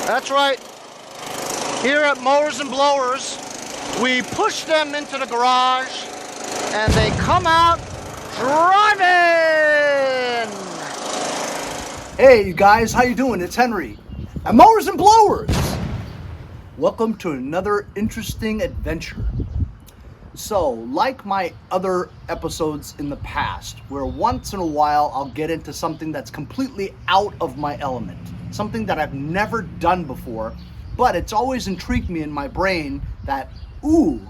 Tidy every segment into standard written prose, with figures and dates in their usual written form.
That's right. Here at Mowers and Blowers, we push them into the garage and they come out driving. Hey you guys, how you doing? It's Henry at Mowers and Blowers. Welcome to another interesting adventure. So, like my other episodes in the past, where once in a while I'll get into something that's completely out of my element, something that I've never done before, but it's always intrigued me in my brain that, ooh,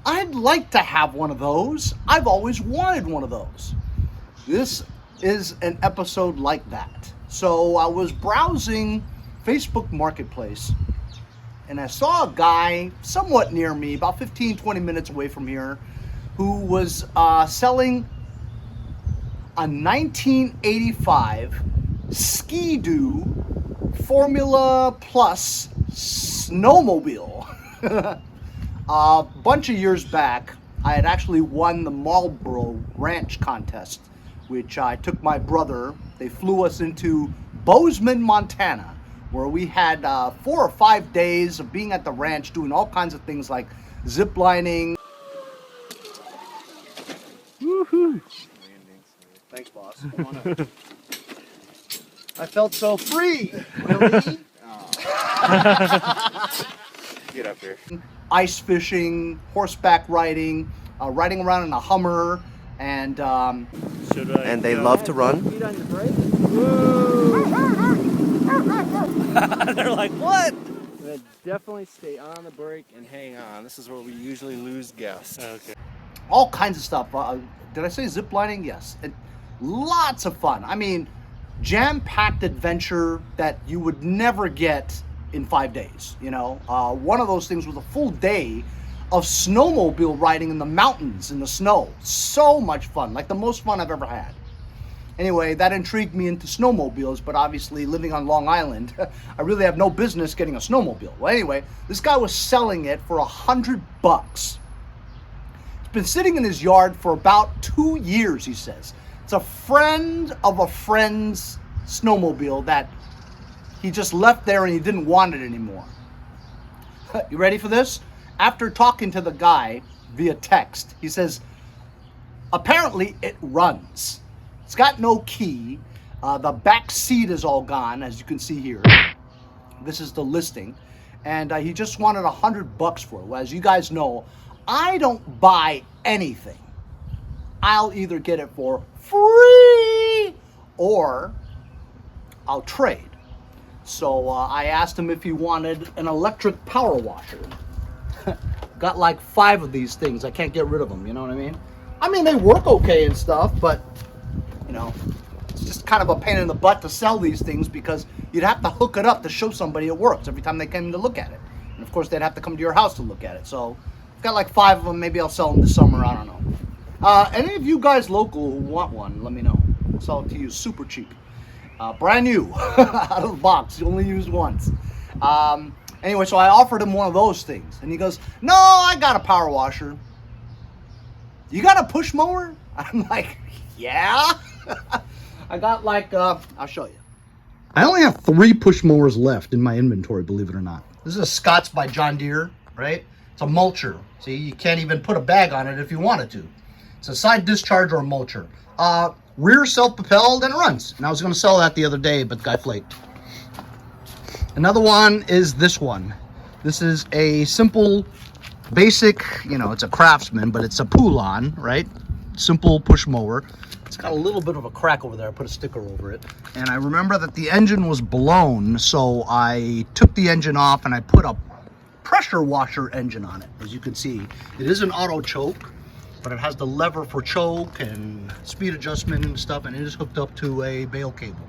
I'd like to have one of those. I've always wanted one of those. This is an episode like that. So I was browsing Facebook Marketplace and I saw a guy somewhat near me, about 15-20 minutes away from here, who was selling a 1985 Skidoo Formula Plus Snowmobile. A bunch of years back, I had actually won the Marlboro Ranch contest, which I took my brother. They flew us into Bozeman, Montana, where we had 4 or 5 days of being at the ranch, doing all kinds of things like zip lining. Woohoo! Thanks, boss. Come on up. I felt so free. Really? Get up here. Ice fishing, horseback riding, riding around in a Hummer, and they love to run. Feet on the brake. Woo! They're like, what? Definitely stay on the brake and hang on. This is where we usually lose guests. Okay. all kinds of stuff. Did I say zip lining? Yes. Lots of fun. I mean, jam-packed adventure that you would never get in 5 days. You know, one of those things was a full day of snowmobile riding in the mountains in the snow. So much fun, like the most fun I've ever had. Anyway, that intrigued me into snowmobiles, but obviously living on Long Island, I really have no business getting a snowmobile. Well, anyway, this guy was selling it for $100. It's been sitting in his yard for about 2 years, he says. It's a friend of a friend's snowmobile that he just left there and he didn't want it anymore. You ready for this? After talking to the guy via text, he says, apparently it runs. It's got no key. The back seat is all gone, as you can see here. This is the listing. And he just wanted $100 for it. Well, as you guys know, I don't buy anything. I'll either get it for free or I'll trade. So I asked him if he wanted an electric power washer. Got like 5 of these things. I can't get rid of them, you know what I mean? I mean, they work okay and stuff, but you know, it's just kind of a pain in the butt to sell these things because you'd have to hook it up to show somebody it works every time they came to look at it. And of course, they'd have to come to your house to look at it. So I've got like 5 of them. Maybe I'll sell them this summer. I don't know. Any of you guys local who want one, let me know. I'll sell it to you super cheap. Brand new, out of the box. You only use once. Anyway, so I offered him one of those things. And he goes, no, I got a power washer. You got a push mower? I'm like, yeah. I got like, I'll show you. I only have 3 push mowers left in my inventory, believe it or not. This is a Scott's by John Deere, right? It's a mulcher. See, you can't even put a bag on it if you wanted to. It's a side discharge or a mulcher. Rear self-propelled and it runs. And I was going to sell that the other day, but the guy flaked. Another one is this one. This is a simple, basic, you know, it's a Craftsman, but it's a Poulan, right? Simple push mower. It's got a little bit of a crack over there. I put a sticker over it. And I remember that the engine was blown, so I took the engine off and I put a pressure washer engine on it. As you can see, it is an auto choke, but it has the lever for choke and speed adjustment and stuff, and it is hooked up to a bail cable.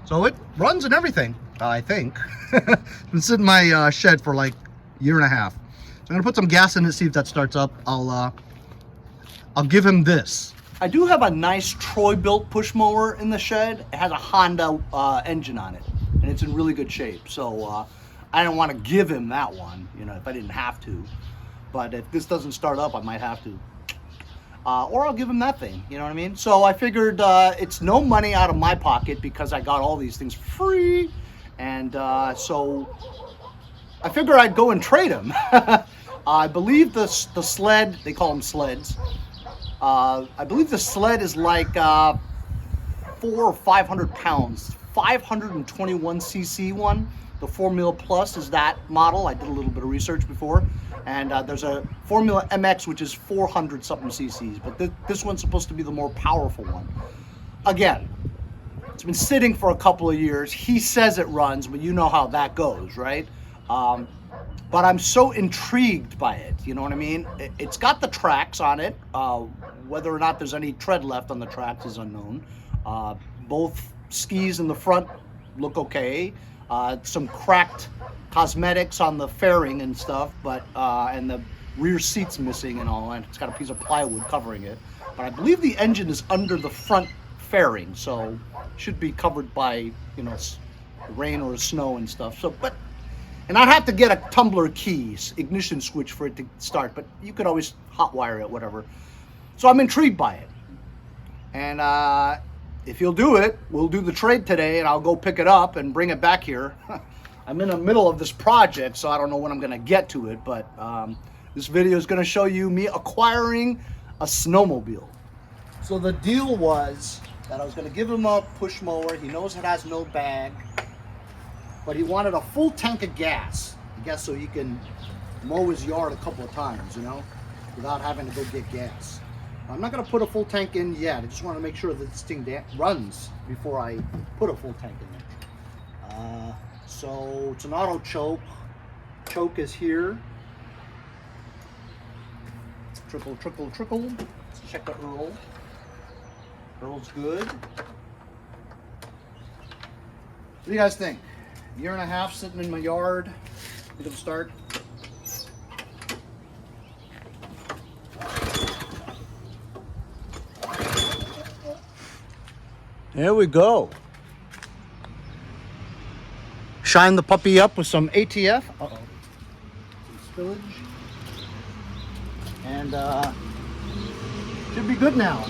So it runs and everything, I think. It's been sitting in my shed for like a year and a half. So I'm gonna put some gas in it, see if that starts up. I'll give him this. I do have a nice Troy-built push mower in the shed. It has a Honda engine on it, and it's in really good shape. So I don't want to give him that one, you know, if I didn't have to. But if this doesn't start up, I might have to. Or I'll give him that thing, you know what I mean? So I figured it's no money out of my pocket because I got all these things free, And so I figure I'd go and trade them. I believe the sled, they call them sleds. I believe the sled is like 400 or 500 pounds. 521cc one. The Formula Plus is that model. I did a little bit of research before. And there's a Formula MX, which is 400 something cc's. But this one's supposed to be the more powerful one. Again, it's been sitting for a couple of years. He says it runs, but you know how that goes, right? But I'm so intrigued by it, you know what I mean? It's got the tracks on it. Whether or not there's any tread left on the tracks is unknown. Both skis in the front look okay. Some cracked cosmetics on the fairing and stuff, but and the rear seat's missing and all, and it's got a piece of plywood covering it. But I believe the engine is under the front fairing, so should be covered by, you know, rain or snow and stuff. So, but, and I'd have to get a tumbler keys, ignition switch for it to start, but you could always hotwire it, whatever. So I'm intrigued by it. And if you'll do it, we'll do the trade today, and I'll go pick it up and bring it back here. I'm in the middle of this project, so I don't know when I'm going to get to it, but this video is going to show you me acquiring a snowmobile. So the deal was that I was going to give him a push mower. He knows it has no bag, but he wanted a full tank of gas, I guess, so he can mow his yard a couple of times, you know, without having to go get gas. I'm not going to put a full tank in yet. I just want to make sure that this thing runs before I put a full tank in there. So it's an auto choke. Choke is here. Trickle, trickle, trickle. Let's check the Earl. Earl's good. What do you guys think? A year and a half sitting in my yard. Think it'll start? There we go. Shine the puppy up with some ATF. Uh-oh. Some spillage. And should be good now.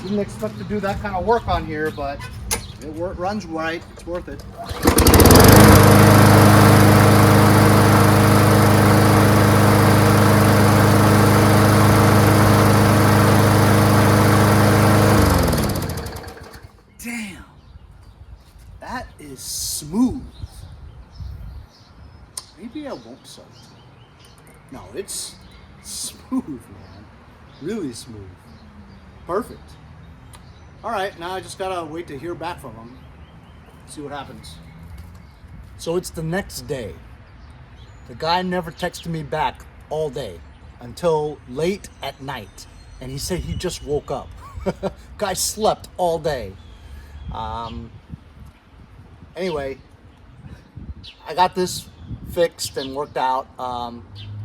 Didn't expect to do that kind of work on here, but it runs right. It's worth it. Damn, that is smooth. Maybe I won't sell it. No, it's smooth, man. Really smooth. Perfect. All right, now I just gotta wait to hear back from him. See what happens. So it's the next day. The guy never texted me back all day until late at night, and he said he just woke up. Guy slept all day. Anyway, I got this fixed and worked out.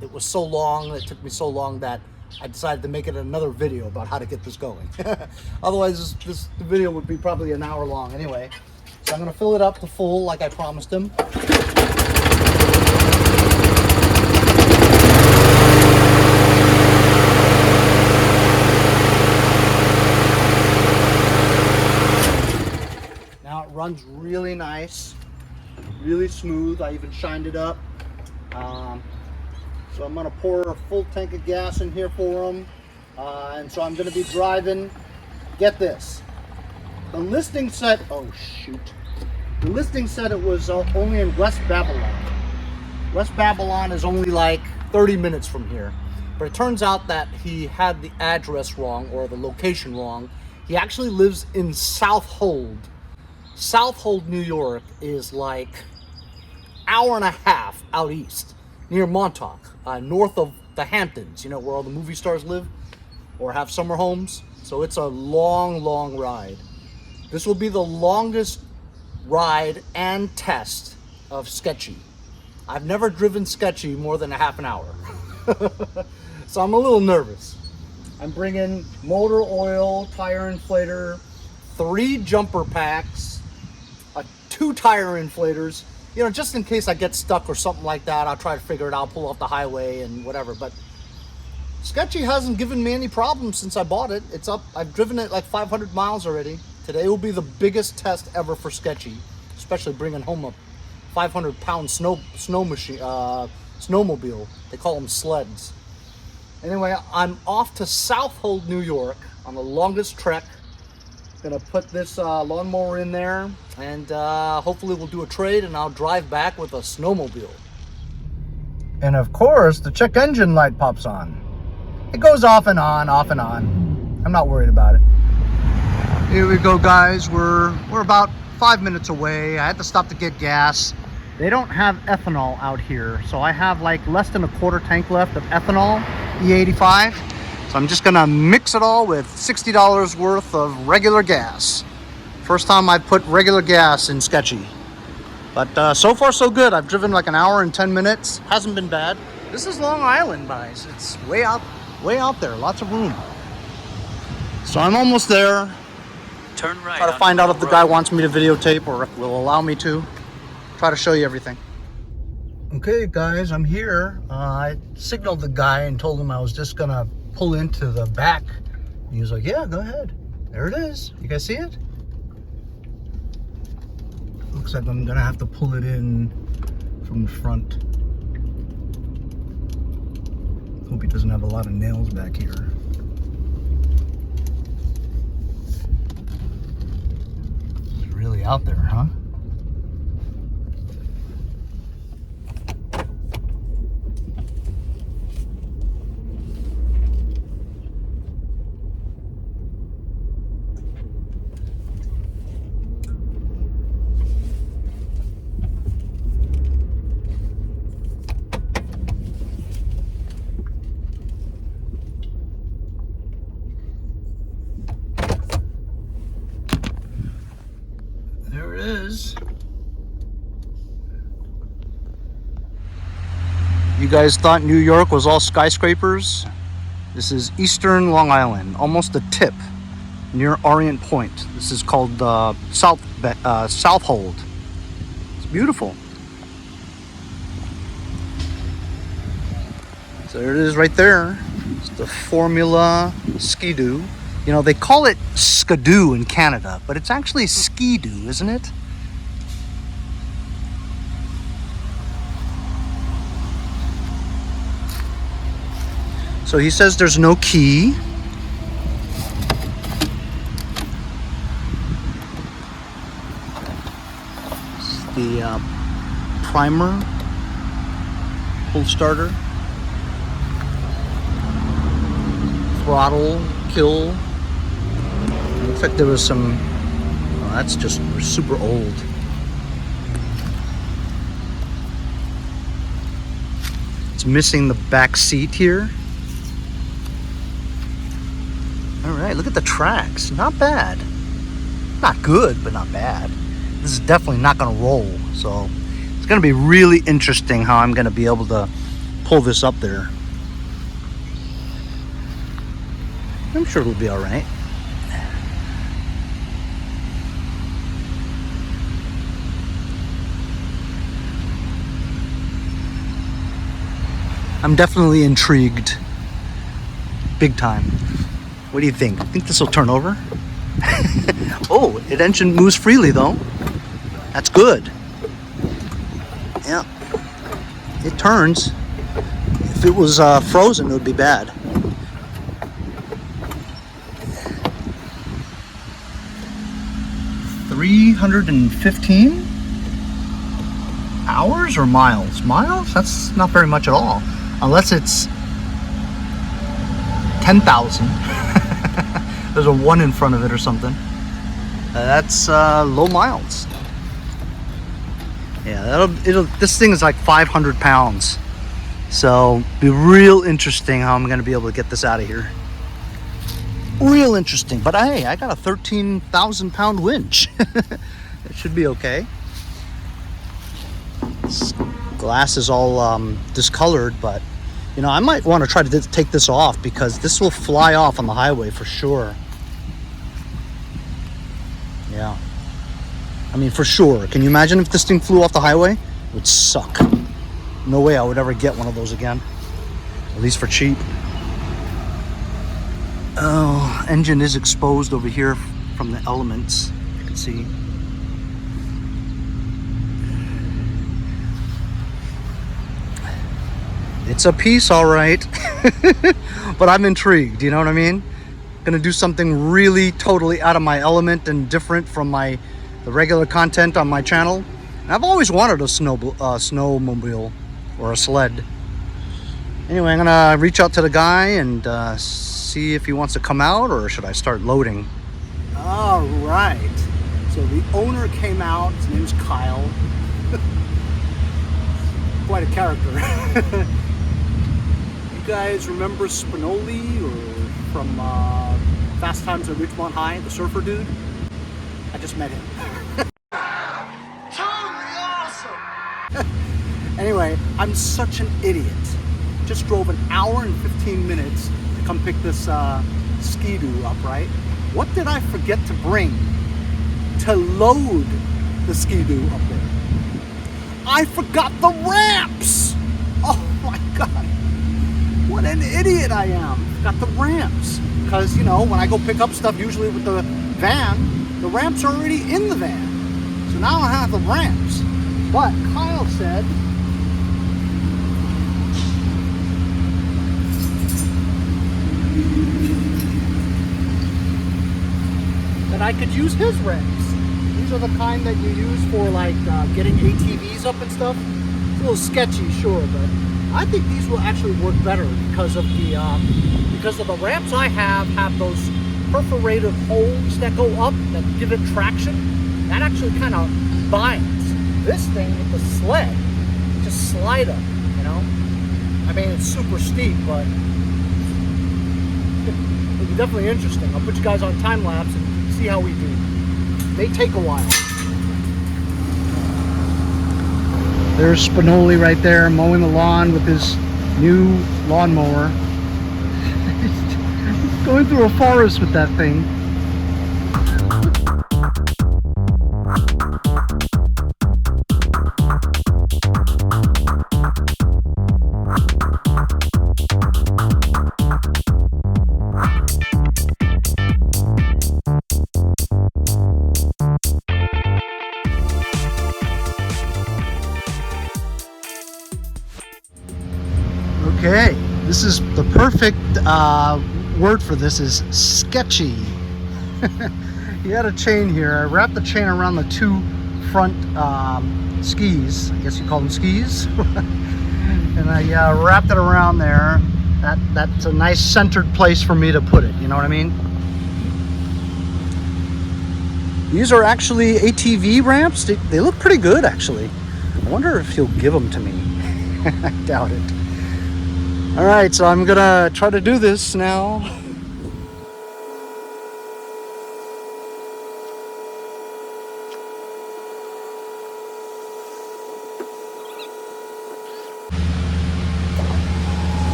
It was so long, it took me so long that I decided to make it another video about how to get this going. Otherwise, the video would be probably an hour long anyway. So I'm gonna fill it up to full like I promised him. Now it runs really nice, really smooth. I even shined it up. So I'm gonna pour a full tank of gas in here for him. And so I'm gonna be driving, get this. The listing said, oh shoot. The listing said it was only in West Babylon. West Babylon is only like 30 minutes from here. But it turns out that he had the address wrong, or the location wrong. He actually lives in South Hold. South Hold, New York is like hour and a half out east, near Montauk, north of the Hamptons, you know, where all the movie stars live or have summer homes. So it's a long, long ride. This will be the longest ride and test of Sketchy. I've never driven Sketchy more than a half an hour. So I'm a little nervous. I'm bringing motor oil, tire inflator, 3 jumper packs, 2 tire inflators, you know, just in case I get stuck or something like that. I'll try to figure it out, pull off the highway and whatever. But Sketchy hasn't given me any problems since I bought it. It's up, I've driven it like 500 miles already. Today will be the biggest test ever for Sketchy. It's especially bringing home a 500-pound snowmobile. They call them sleds. Anyway, I'm off to Southold, New York on the longest trek. Gonna put this lawnmower in there, and hopefully we'll do a trade, and I'll drive back with a snowmobile. And of course, the check engine light pops on. It goes off and on, off and on. I'm not worried about it. Here we go, guys. We're about 5 minutes away. I had to stop to get gas. They don't have ethanol out here, so I have like less than a quarter tank left of ethanol, E85. So I'm just gonna mix it all with $60 worth of regular gas. First time I've put regular gas in Sketchy. But so far so good. I've driven like an hour and 10 minutes. Hasn't been bad. This is Long Island, guys. It's way out there. Lots of room. So I'm almost there. Turn right. Try to find out if the guy wants me to videotape or will allow me to. Try to show you everything. Okay, guys, I'm here. I signaled the guy and told him I was just gonna pull into the back. He was like, yeah, go ahead. There it is. You guys see it? Looks like I'm gonna have to pull it in from the front. Hope he doesn't have a lot of nails back here. It's really out there, huh? There it is. You guys thought New York was all skyscrapers? This is eastern Long Island, almost the tip, near Orient Point. This is called Southold. It's beautiful. So there it is right there. It's the Formula Skidoo. You know, they call it Skidoo in Canada, but it's actually Skidoo, isn't it? So he says there's no key. It's the primer, pull starter, throttle, kill. Looks like there was some, oh, that's just super old. It's missing the back seat here. All right, look at the tracks. Not bad. Not good, but not bad. This is definitely not gonna roll. So it's gonna be really interesting how I'm gonna be able to pull this up there. I'm sure it'll be all right. I'm definitely intrigued. Big time. What do you think? Think this will turn over? Oh, it engine moves freely though. That's good. Yeah. It turns. If it was frozen, it would be bad. $315 hours or miles? Miles? That's not very much at all. Unless it's 10,000. There's a 1 in front of it or something. That's low miles. Yeah, this thing is like 500 pounds. So be real interesting how I'm gonna be able to get this out of here. Real interesting, but hey, I got a 13,000 pound winch. It should be okay. This glass is all discolored, but you know, I might want to try to take this off because this will fly off on the highway for sure. Yeah. I mean, for sure. Can you imagine if this thing flew off the highway? It would suck. No way I would ever get one of those again. At least for cheap. Oh, engine is exposed over here from the elements. You can see. It's a piece, all right. But I'm intrigued, you know what I mean? Gonna do something really totally out of my element and different from the regular content on my channel. And I've always wanted a snowmobile or a sled. Anyway, I'm gonna reach out to the guy and see if he wants to come out, or should I start loading? All right. So the owner came out. His name's Kyle. Quite a character. You guys remember Spinoli or from Fast Times at Ridgemont High, the surfer dude? I just met him. Totally awesome. Anyway, I'm such an idiot. Just drove an hour and 15 minutes to come pick this Skidoo up, right? What did I forget to bring to load the Skidoo up there? I forgot the ramps! Oh my God. What an idiot I am. Forgot the ramps. Because, you know, when I go pick up stuff, usually with the van, the ramps are already in the van. So now I have the ramps. But Kyle said, that I could use his ramps. These are the kind that you use for like getting ATVs up and stuff. It's a little sketchy, sure, but I think these will actually work better because of the ramps I have those perforated holes that go up that give it traction. That actually kind of binds. This thing with the sled, just slide up, you know. I mean, it's super steep, but it'll be definitely interesting. I'll put you guys on time lapse and see how we do. They take a while. There's Spinoli right there mowing the lawn with his new lawnmower. Going through a forest with that thing. Okay, this is the perfect word for this is sketchy. He had a chain here. I wrapped the chain around the two front skis. I guess you call them skis. And I wrapped it around there. That's a nice centered place for me to put it. You know what I mean? These are actually ATV ramps. They look pretty good, actually. I wonder if he'll give them to me. I doubt it. All right, so I'm gonna try to do this now.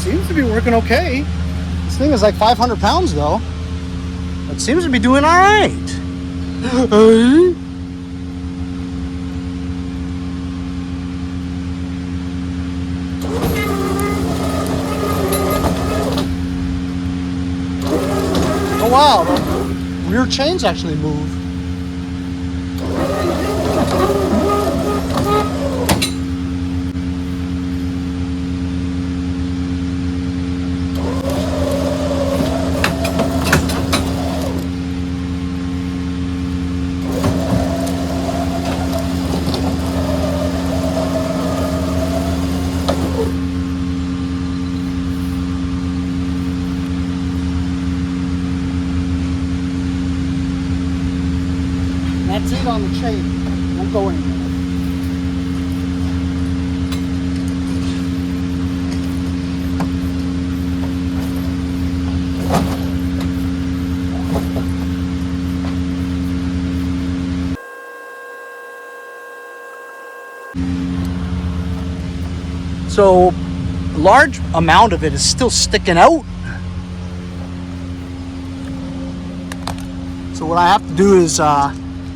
Seems to be working okay. This thing is like 500 pounds though. It seems to be doing all right. Oh wow, the rear chains actually move. That's it on the chain. Won't go anywhere. So, a large amount of it is still sticking out. So what I have to do is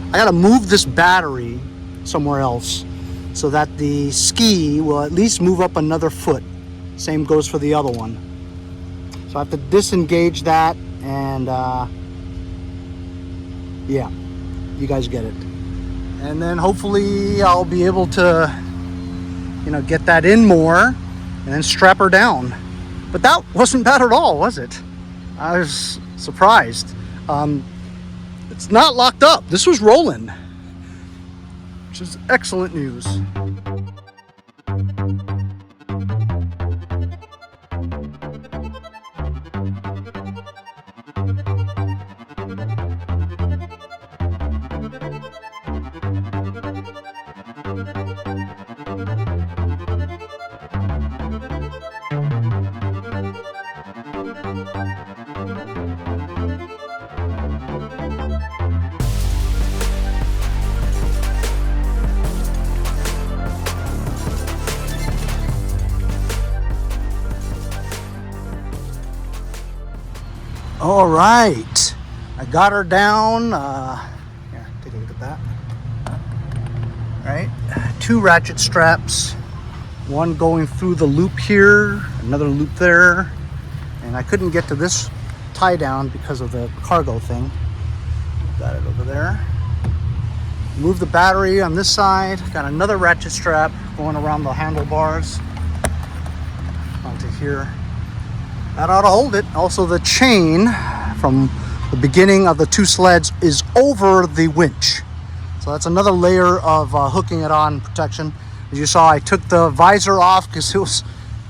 I gotta move this battery somewhere else so that the ski will at least move up another foot. Same goes for the other one. So I have to disengage that and yeah, you guys get it. And then hopefully I'll be able to, you know, get that in more and then strap her down. But that wasn't bad at all, was it? I was surprised. It's not locked up. This was rolling, which is excellent news. All right, I got her down. Here, take a look at that. All right, 2 ratchet straps, one going through the loop here, another loop there, and I couldn't get to this tie down because of the cargo thing. Got it over there. Move the battery on this side. Got another ratchet strap going around the handlebars onto here. That ought to hold it. Also, the chain from the beginning of the 2 sleds is over the winch. So that's another layer of hooking it on protection. As you saw, I took the visor off because it was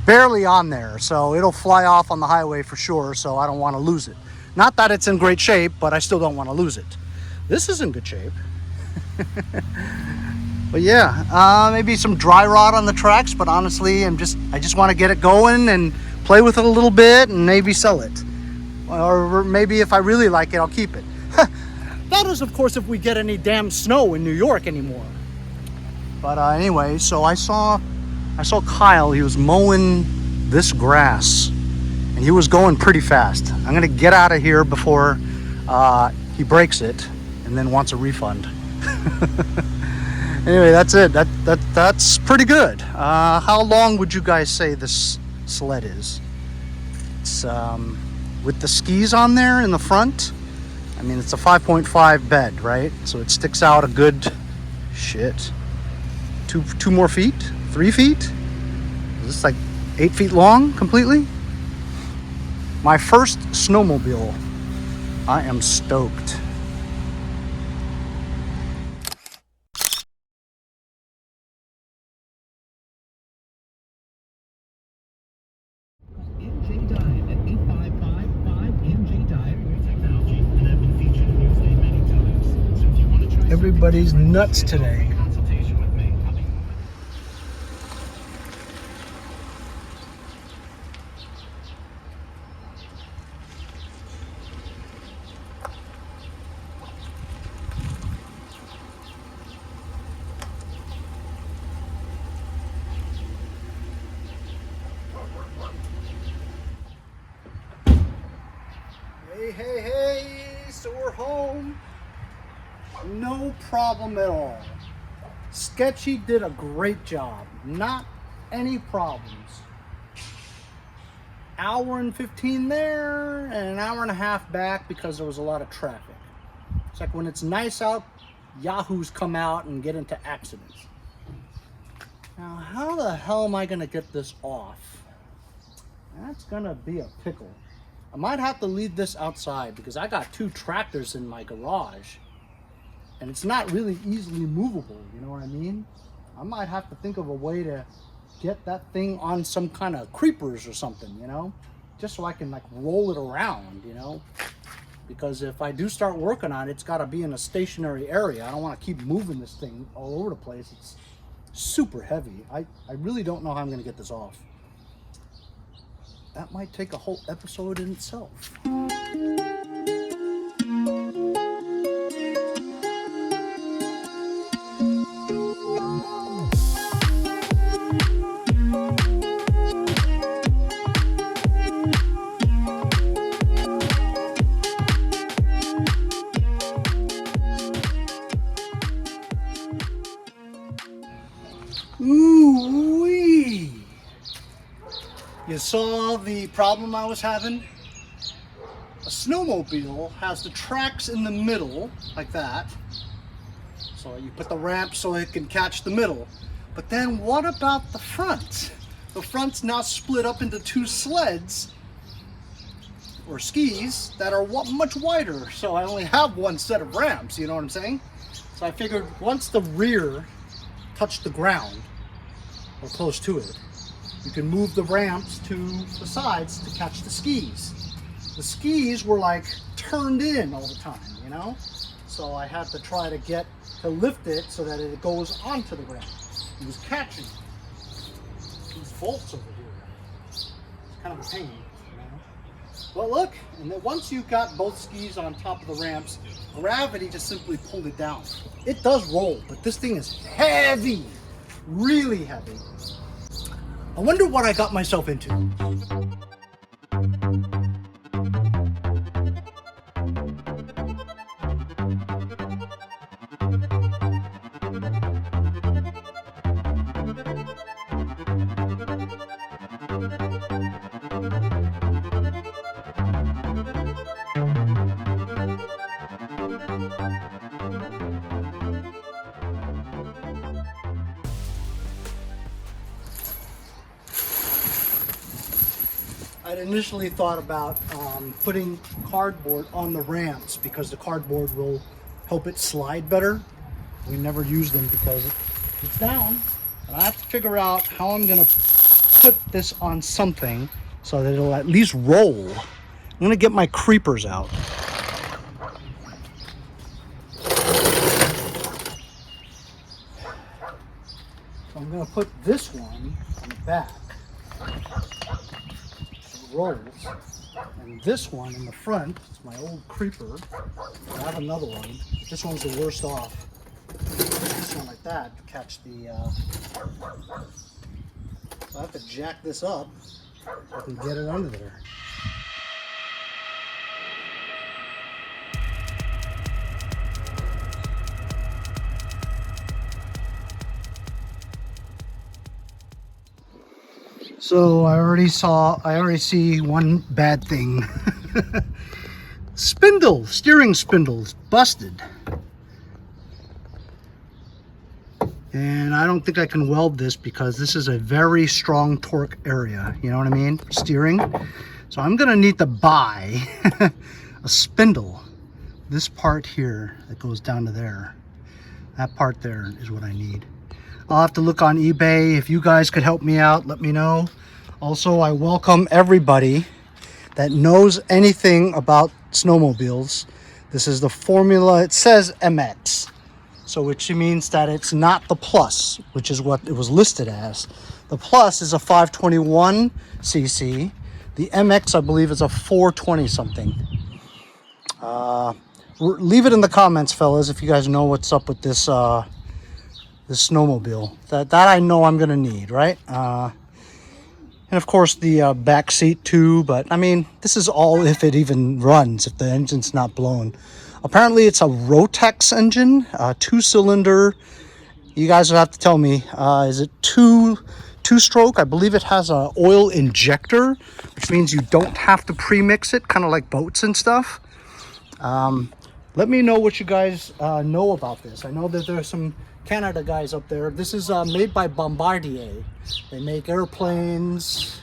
barely on there. So it'll fly off on the highway for sure, so I don't want to lose it. Not that it's in great shape, but I still don't want to lose it. This is in good shape. But yeah, maybe some dry rot on the tracks, but honestly, I just want to get it going and play with it a little bit and maybe sell it. Or maybe if I really like it, I'll keep it. That is, of course, if we get any damn snow in New York anymore. But anyway, so I saw Kyle. He was mowing this grass, and he was going pretty fast. I'm gonna get out of here before he breaks it, and then wants a refund. Anyway, that's it. That's pretty good. How long would you guys say this sled is? It's with the skis on there in the front. I mean, it's a 5.5 bed, right? So it sticks out a good shit. Two more feet? 3 feet? Is this like 8 feet long completely? My first snowmobile. I am stoked. Everybody's nuts today. Hey, so we're home. No problem at all. Sketchy did a great job. Not any problems. Hour and 15 there and an hour and a half back because there was a lot of traffic. It's like when it's nice out, yahoos come out and get into accidents. Now, how the hell am I gonna get this off? That's gonna be a pickle. I might have to leave this outside because I got 2 tractors in my garage and it's not really easily movable, you know what I mean? I might have to think of a way to get that thing on some kind of creepers or something, you know? Just so I can like roll it around, you know? Because if I do start working on it, it's gotta be in a stationary area. I don't wanna keep moving this thing all over the place. It's super heavy. I really don't know how I'm gonna get this off. That might take a whole episode in itself. You saw the problem I was having? A snowmobile has the tracks in the middle, like that. So you put the ramp so it can catch the middle. But then what about the front? The front's now split up into two sleds, or skis, that are much wider. So I only have one set of ramps, you know what I'm saying? So I figured once the rear touched the ground, or close to it, you can move the ramps to the sides to catch the skis. The skis were like turned in all the time, you know? So I had to try to get to lift it so that it goes onto the ramp. It was catching these bolts over here. It's kind of a pain, you know? Well, look, and then once you've got both skis on top of the ramps, gravity just simply pulled it down. It does roll, but this thing is heavy, really heavy. I wonder what I got myself into. I'd initially thought about putting cardboard on the ramps because the cardboard will help it slide better. We never use them because it's down. And I have to figure out how I'm gonna put this on something so that it'll at least roll. I'm gonna get my creepers out. So I'm gonna put this one on the back. Rolls, and this one in the front, it's my old creeper. I have another one. This one's the worst off. This one like that to catch the so I have to jack this up so I can get it under there. So I already see one bad thing. Steering spindles busted. And I don't think I can weld this because this is a very strong torque area, you know what I mean, for steering. So I'm gonna need to buy a spindle. This part here that goes down to there, that part there is what I need. I'll have to look on eBay. If you guys could help me out, let me know. Also, I welcome everybody that knows anything about snowmobiles. This is the formula. It says MX, so which means that it's not the Plus, which is what it was listed as. The Plus is a 521 cc. The MX, I believe, is a 420 something. Leave it in the comments, fellas, if you guys know what's up with this this snowmobile. That I know I'm gonna need, right? And of course the back seat too, but I mean, this is all if it even runs, if the engine's not blown. Apparently it's a Rotex engine, 2-cylinder. You guys will have to tell me, is it two-stroke? I believe it has a oil injector, which means you don't have to pre-mix it, kind of like boats and stuff. Let me know what you guys know about this. I know that there's some Canada guys up there. This is made by Bombardier. They make airplanes,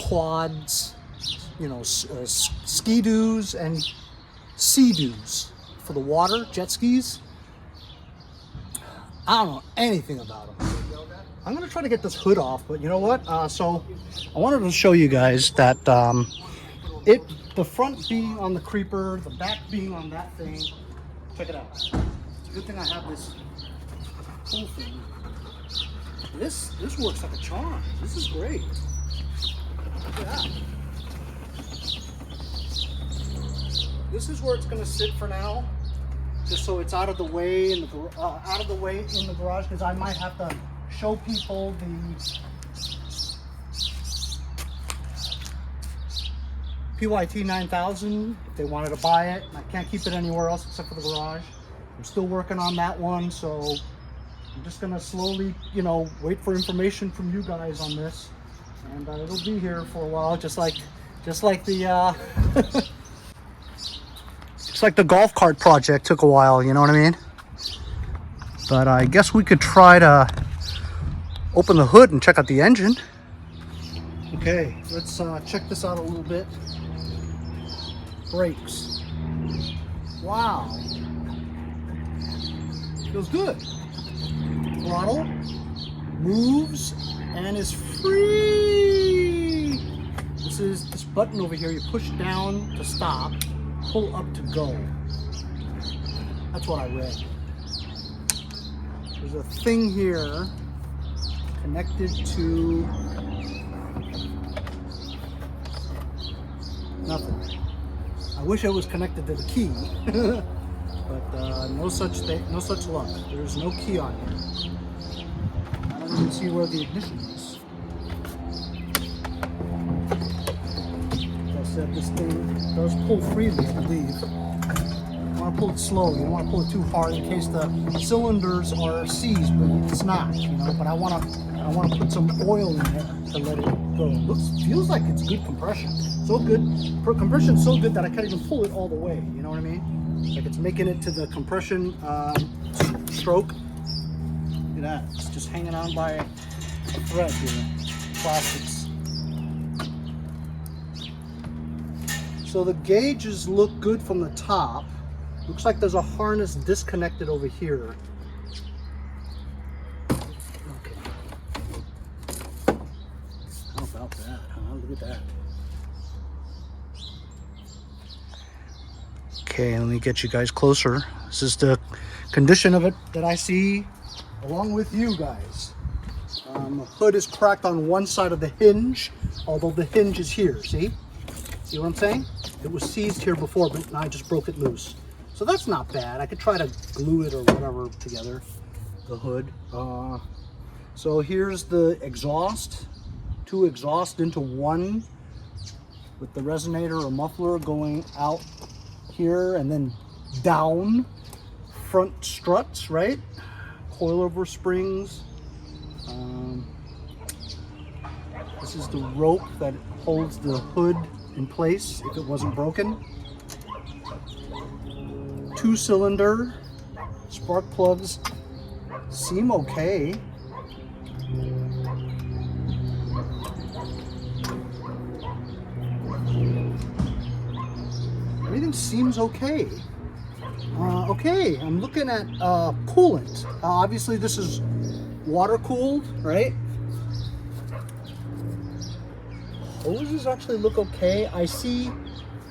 quads, you know, skidoos and sea-doos for the water, jet skis. I don't know anything about them. I'm gonna try to get this hood off, but you know what? So I wanted to show you guys that the front being on the creeper, the back being on that thing. Check it out. It's a good thing I have this whole thing. This works like a charm. This is great. Look at that. This is where it's gonna sit for now, just so it's out of the way in the garage, because I might have to show people the PYT 9000 if they wanted to buy it. I can't keep it anywhere else except for the garage. I'm still working on that one, so I'm just gonna slowly, you know, wait for information from you guys on this. And it'll be here for a while, just like the just like the golf cart project took a while, you know what I mean? But I guess we could try to open the hood and check out the engine. Okay, let's check this out a little bit. Brakes. Wow. Feels good. Throttle moves and is free. This button over here, you push down to stop, pull up to go. That's what I read. There's a thing here connected to nothing. I wish it was connected to the key, but no such luck. There's no key on here. I don't even see where the ignition is. Like I said, this thing does pull freely, I believe. You want to pull it slow. You don't want to pull it too hard in case the cylinders are seized, but it's not, you know. But I want to put some oil in there to let it go. Feels like it's good compression. So good. Compression's so good that I can't even pull it all the way. You know what I mean? Like it's making it to the compression stroke. Look at that. It's just hanging on by a thread here. Plastics. So the gauges look good from the top. Looks like there's a harness disconnected over here. Okay. How about that, huh? Look at that. Okay, let me get you guys closer. This is the condition of it that I see along with you guys. The hood is cracked on one side of the hinge, although the hinge is here, see? See what I'm saying? It was seized here before, but now I just broke it loose. So that's not bad. I could try to glue it or whatever together, the hood. So here's the exhaust, two exhausts into one with the resonator or muffler going out here and then down. Front struts, right? Coilover springs. This is the rope that holds the hood in place if it wasn't broken. 2-cylinder. Spark plugs seem okay. Everything seems okay. Okay, I'm looking at coolant. Obviously this is water cooled, right? Hoses actually look okay. I see,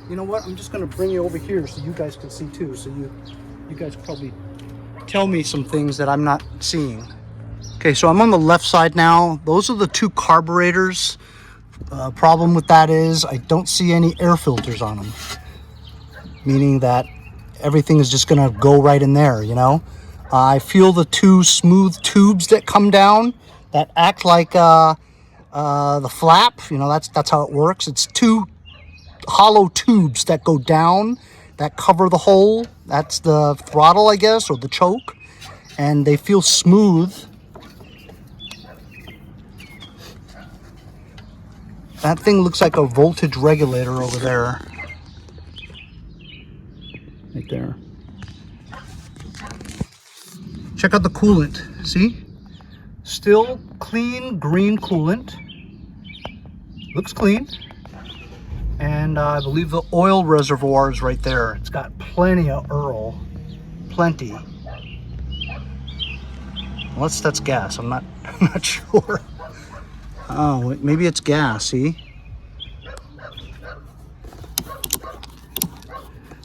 you know what, I'm just gonna bring you over here so you guys can see too. So you guys probably tell me some things that I'm not seeing. Okay, so I'm on the left side now. Those are the two carburetors. Problem with that is I don't see any air filters on them. Meaning that everything is just gonna go right in there, you know? I feel the two smooth tubes that come down that act like the flap, you know, that's how it works. It's two hollow tubes that go down that cover the hole. That's the throttle, I guess, or the choke. And they feel smooth. That thing looks like a voltage regulator over there. Right there. Check out the coolant. See? Still clean green coolant. Looks clean. And I believe the oil reservoir is right there. It's got plenty of oil. Plenty. Unless that's gas. I'm not sure. Oh, maybe it's gas, see?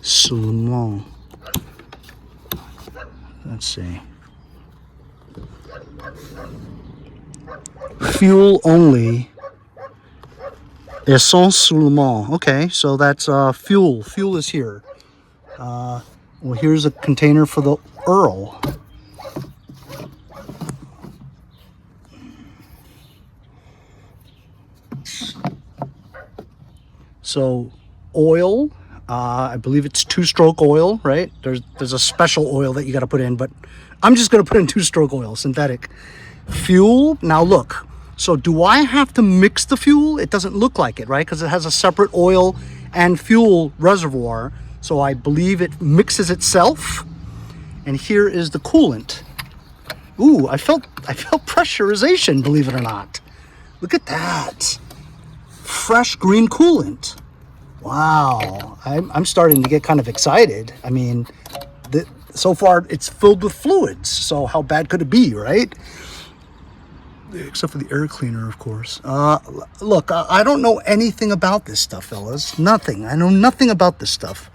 Seulement. Let's see. Fuel only. Essence seulement. Okay, so that's fuel. Fuel is here. Well, here's a container for the oil. So oil, I believe it's 2-stroke oil, right? There's a special oil that you got to put in, but I'm just going to put in 2-stroke oil, synthetic. Fuel, now look, So do I have to mix the fuel? It doesn't look like it, right? Because it has a separate oil and fuel reservoir. So I believe it mixes itself. And here is the coolant. Ooh, I felt pressurization, believe it or not. Look at that. Fresh green coolant. Wow, I'm starting to get kind of excited. I mean, so far it's filled with fluids, so how bad could it be, right? Except for the air cleaner, of course. Look, I don't know anything about this stuff, fellas. Nothing. I know nothing about this stuff.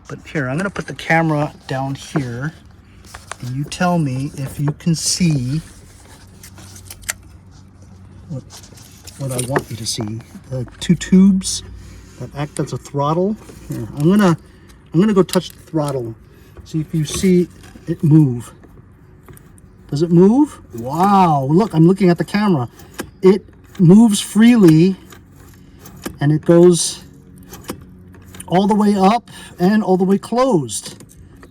But here, I'm gonna put the camera down here, and you tell me if you can see what I want you to see. The two tubes that act as a throttle. Here, I'm gonna go touch the throttle. See if you see it move. Does it move? Wow, look, I'm looking at the camera. It moves freely and it goes all the way up and all the way closed.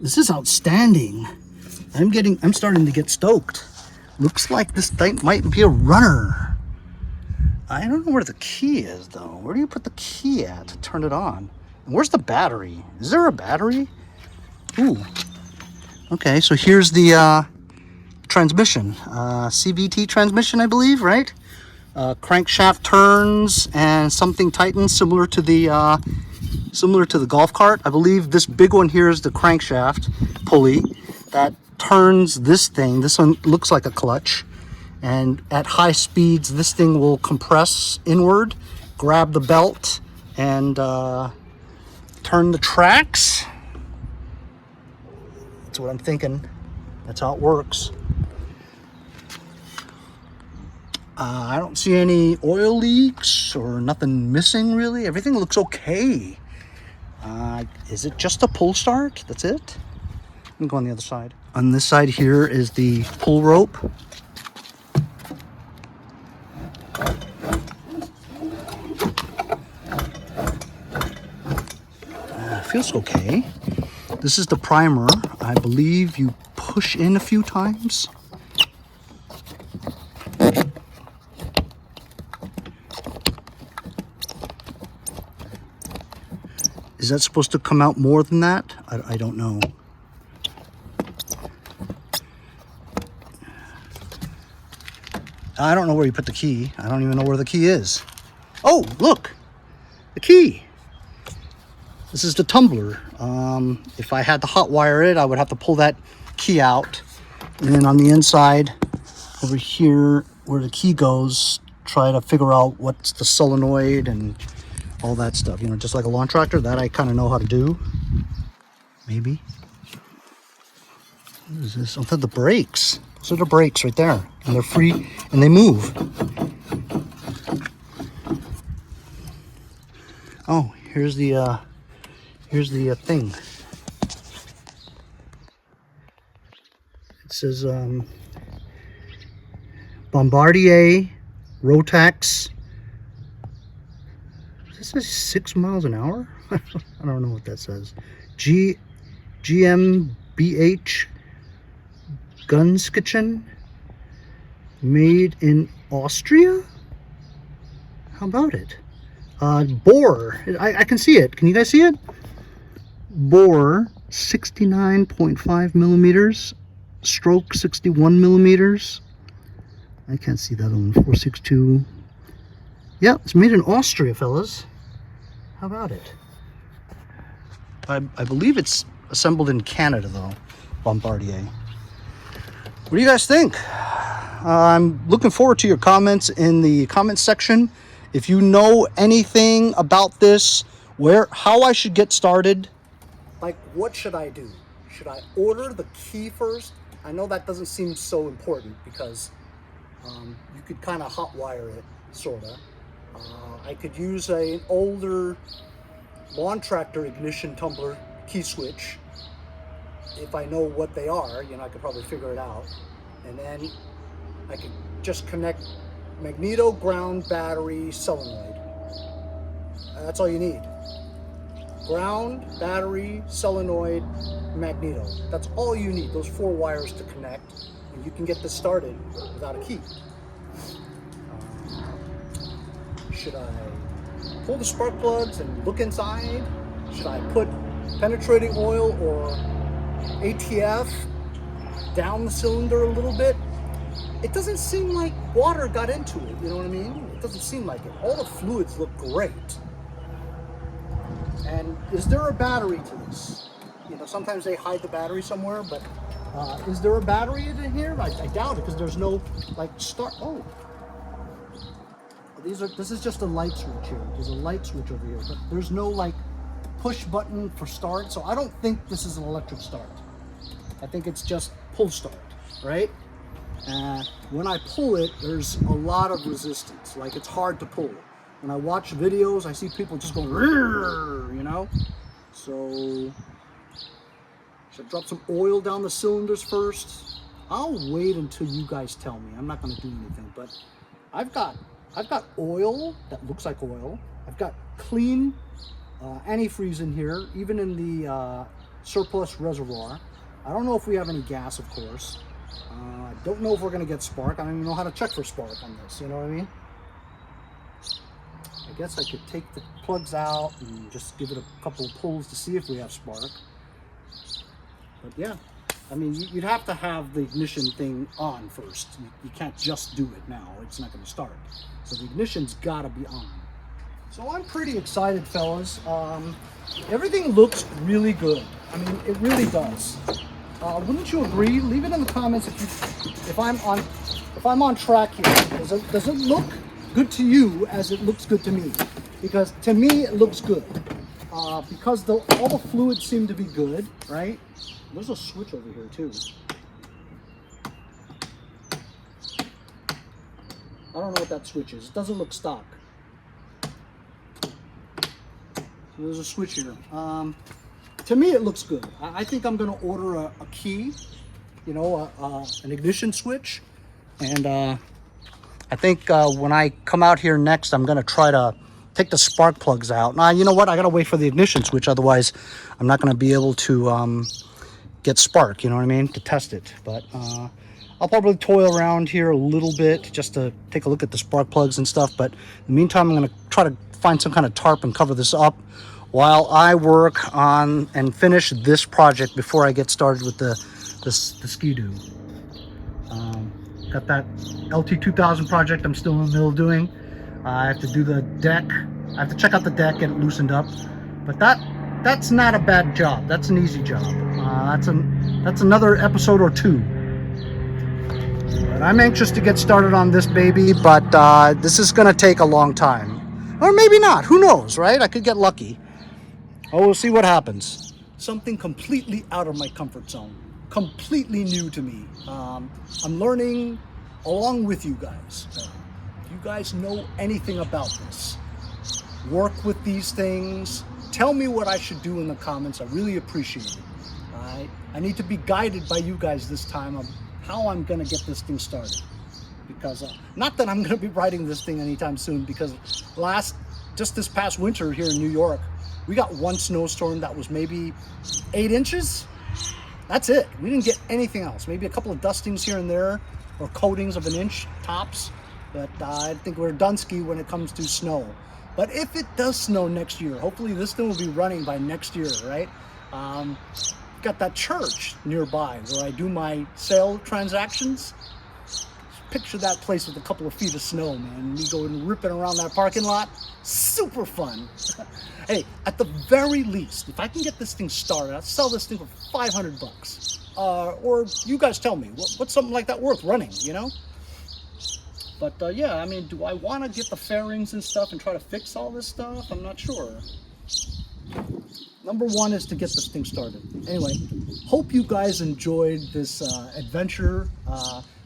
This is outstanding. I'm starting to get stoked. Looks like this thing might be a runner. I don't know where the key is though. Where do you put the key at to turn it on? And where's the battery? Is there a battery? Ooh. Okay, so here's the transmission. CVT transmission, I believe, right? Crankshaft turns and something tightens similar to the golf cart. I believe this big one here is the crankshaft pulley that turns this thing. This one looks like a clutch. And at high speeds, this thing will compress inward, grab the belt, and turn the tracks. That's what I'm thinking. That's how it works. I don't see any oil leaks or nothing missing really. Everything looks okay. Is it just a pull start? That's it? Let me go on the other side. On this side here is the pull rope. Feels okay. This is the primer. I believe you push in a few times. Is that supposed to come out more than that? I don't know. I don't know where you put the key. I don't even know where the key is. Oh, look, the key. This is the tumbler. If I had to hot wire it, I would have to pull that key out. And then on the inside, over here, where the key goes, try to figure out what's the solenoid and all that stuff. You know, just like a lawn tractor, that I kind of know how to do. Maybe. What is this? Oh, the brakes. Those are the brakes right there. And they're free and they move. Oh, here's the thing. It says Bombardier Rotax. This says 6 miles an hour. I don't know what that says. GmbH Gunskitchen, made in Austria. How about it? Bore. I can see it. Can you guys see it? Bore 69.5 millimeters. Stroke 61 millimeters. I can't see that on 462. Yeah, it's made in Austria, fellas. How about it? I believe it's assembled in Canada, though. Bombardier. What do you guys think? I'm looking forward to your comments in the comments section. If you know anything about this, how I should get started. Like, what should I do? Should I order the key first? I know that doesn't seem so important because you could kind of hot wire it, sorta. I could use an older lawn tractor ignition tumbler key switch. If I know what they are, you know, I could probably figure it out. And then I could just connect magneto, ground, battery, solenoid. That's all you need. Ground, battery, solenoid, magneto. That's all you need, those 4 wires to connect. And you can get this started without a key. Should I pull the spark plugs and look inside? Should I put penetrating oil or ATF down the cylinder a little bit? It doesn't seem like water got into it, you know what I mean? It doesn't seem like it. All the fluids look great. And is there a battery to this? You know, sometimes they hide the battery somewhere, but is there a battery in here? I doubt it, because there's no, like, start. Oh. This is just a light switch here. There's a light switch over here, but there's no, like, push button for start, so I don't think this is an electric start. I think it's just pull start, right? When I pull it, there's a lot of resistance. Like, it's hard to pull. When I watch videos, I see people just go, you know? So, should I drop some oil down the cylinders first? I'll wait until you guys tell me. I'm not gonna do anything, but I've got oil that looks like oil. I've got clean antifreeze in here, even in the surplus reservoir. I don't know if we have any gas, of course. I don't know if we're gonna get spark. I don't even know how to check for spark on this, you know what I mean? I guess I could take the plugs out and just give it a couple of pulls to see if we have spark. But yeah, I mean, you'd have to have the ignition thing on first. You can't just do it now. It's not gonna start. So the ignition's gotta be on. So I'm pretty excited, fellas. Everything looks really good. I mean, it really does. Wouldn't you agree? Leave it in the comments if I'm on track here. Does it look good to you as it looks good to me? Because to me it looks good. Because all the fluids seem to be good, right? There's a switch over here too. I don't know what that switch is. It doesn't look stock. So there's a switch here. To me, it looks good. I think I'm going to order a key, you know, an ignition switch. And I think when I come out here next, I'm going to try to take the spark plugs out. Now, you know what? I got to wait for the ignition switch. Otherwise, I'm not going to be able to get spark, you know what I mean, to test it. But I'll probably toil around here a little bit just to take a look at the spark plugs and stuff. But in the meantime, I'm going to try to find some kind of tarp and cover this up while I work on and finish this project before I get started with the Skidoo. Got that LT2000 project I'm still in the middle of doing. I have to do the deck. I have to check out the deck, get it loosened up. But that's not a bad job. That's an easy job. That's another episode or two. But I'm anxious to get started on this baby, but this is gonna take a long time. Or maybe not, who knows, right? I could get lucky. Oh, we'll see what happens. Something completely out of my comfort zone. Completely new to me. I'm learning along with you guys. If you guys know anything about this, work with these things, tell me what I should do in the comments. I really appreciate it. I need to be guided by you guys this time on how I'm gonna get this thing started. Because, not that I'm gonna be riding this thing anytime soon, because just this past winter here in New York, we got one snowstorm that was maybe 8 inches. That's it. We didn't get anything else. Maybe a couple of dustings here and there, or coatings of 1 inch tops. But I think we're done-ski when it comes to snow. But if it does snow next year, hopefully this thing will be running by next year, right? Got that church nearby where I do my sale transactions. Picture that place with a couple of feet of snow, man. Me going ripping around that parking lot. Super fun. Hey, at the very least, if I can get this thing started, I'll sell this thing for $500. Or you guys tell me, what's something like that worth running, you know? But yeah, I mean, do I want to get the fairings and stuff and try to fix all this stuff? I'm not sure. Number one is to get this thing started. Anyway, hope you guys enjoyed this adventure.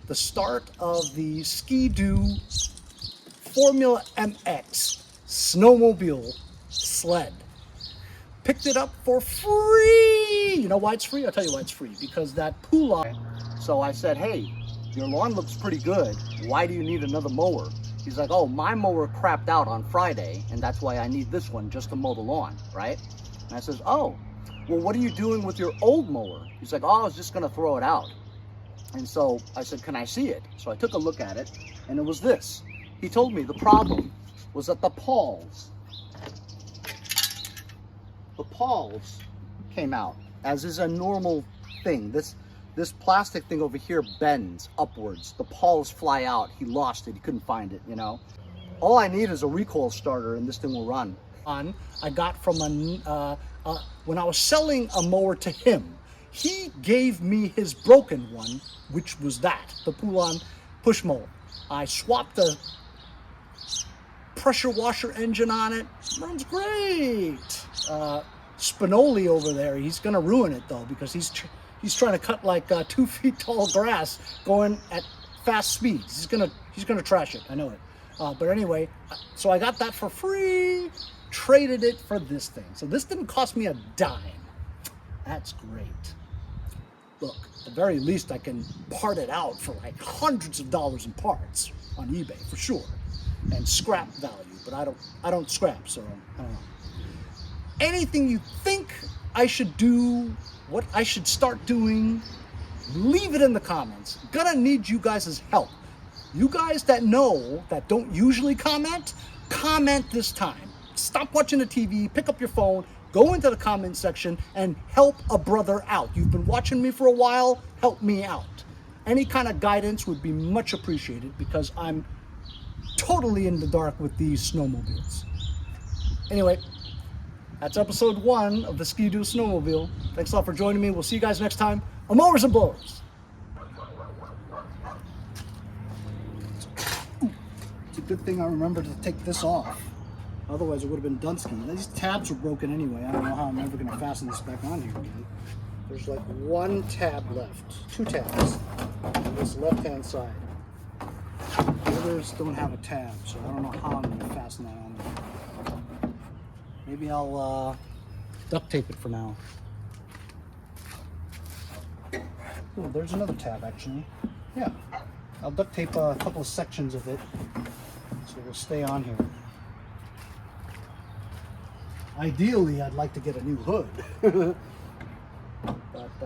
The start of the Skidoo Formula MX Snowmobile Sled. Picked it up for free. You know why it's free? I'll tell you why it's free. Because that Poulan. So I said, hey, your lawn looks pretty good. Why do you need another mower? He's like, oh, my mower crapped out on Friday, and that's why I need this one just to mow the lawn, right? And I says, oh, well, what are you doing with your old mower? He's like, oh, I was just gonna throw it out. And so I said, can I see it? So I took a look at it, and it was this. He told me the problem was that the pawls came out, as is a normal thing. This plastic thing over here bends upwards. The pawls fly out. He lost it. He couldn't find it, you know. All I need is a recoil starter and this thing will run. I got from when I was selling a mower to him, he gave me his broken one, which was the Poulan push mower. I swapped the pressure washer engine on it. Runs great. Spinoli over there, he's gonna ruin it though, because he's trying to cut like 2 feet tall grass going at fast speeds. He's gonna trash it. I know it. But anyway, so I got that for free. Traded it for this thing. So this didn't cost me a dime. That's great. Look, at the very least I can part it out for like hundreds of dollars in parts on eBay for sure, and scrap value. But I don't scrap, so I don't know. Anything you think I should do, what I should start doing, leave it in the comments. Gonna need you guys' help. You guys that know that don't usually comment this time. Stop watching the TV, pick up your phone, go into the comment section and help a brother out. You've been watching me for a while, help me out. Any kind of guidance would be much appreciated, because I'm totally in the dark with these snowmobiles. Anyway, that's episode 1 of the Skidoo Snowmobile. Thanks a lot for joining me. We'll see you guys next time on Mowers and Blowers. It's a good thing I remembered to take this off. Otherwise it would have been Dunsky. These tabs were broken anyway. I don't know how I'm ever going to fasten this back on here again. There's like 1 tab left. 2 tabs on this left-hand side. The others don't have a tab, so I don't know how I'm going to fasten that on there. Maybe I'll duct tape it for now. Oh, there's another tab actually. Yeah, I'll duct tape a couple of sections of it so it'll stay on here. Ideally, I'd like to get a new hood, but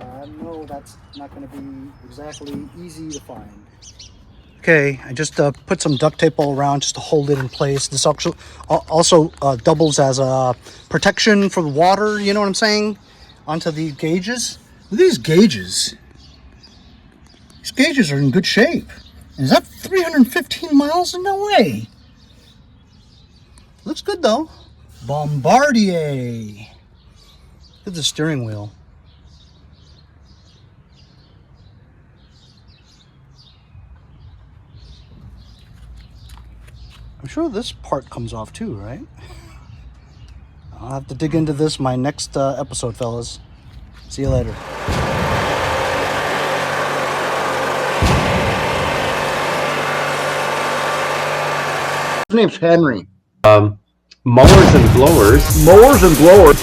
I know that's not going to be exactly easy to find. Okay, I just put some duct tape all around just to hold it in place. This also doubles as a protection for the water, you know what I'm saying, onto the gauges. Look at these gauges. These gauges are in good shape. Is that 315 miles? No way. Looks good though. Bombardier. Look at the steering wheel. I'm sure this part comes off too, right? I'll have to dig into this my next episode, fellas. See you later. His name's Henry. Mowers and blowers. Mowers and blowers.